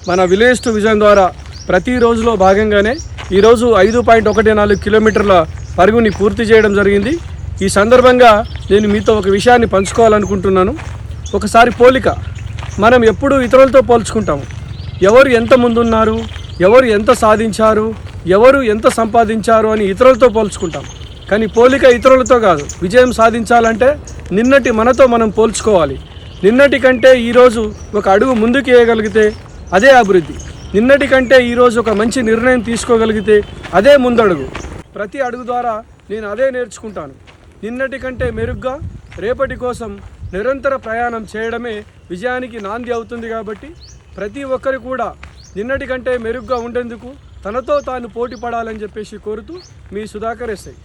మన village to vision ద్వారా ప్రతిరోజులో భాగంగానే ఈరోజు 5.14 కిలోమీటర్ల పరుగుని పూర్తి చేయడం జరిగింది. ఈ సందర్భంగా నేను మీతో ఒక విషయాన్ని పంచుకోవాలనుకుంటున్నాను. ఒకసారి పోలిక, మనం ఎప్పుడూ ఇతరులతో పోల్చుకుంటాము. ఎవరు ఎంత ముందున్నారు, ఎవరు ఎంత సాధించారు, ఎవరు ఎంత సంపాదించారు అని ఇతరులతో పోల్చుకుంటాం. కానీ పోలిక ఇతరులతో కాదు. విజయం సాధించాలంటే నిన్నటి మనతో మనం పోల్చుకోవాలి. నిన్నటి కంటే ఈరోజు ఒక అడుగు ముందుకు వేయగలిగితే అదే అభివృద్ధి. నిన్నటి కంటే ఈరోజు ఒక మంచి నిర్ణయం తీసుకోగలిగితే అదే ముందడుగు. ప్రతి అడుగు ద్వారా నేను అదే నేర్చుకుంటాను. నిన్నటి కంటే మెరుగ్గా రేపటి కోసం నిరంతర ప్రయాణం చేయడమే విజయానికి నాంది అవుతుంది. కాబట్టి ప్రతి ఒక్కరు కూడా నిన్నటి కంటే మెరుగ్గా ఉండేందుకు తనతో తాను పోటీ పడాలని చెప్పేసి కోరుతూ మీ సుధాకర్ ఎస్ఐ.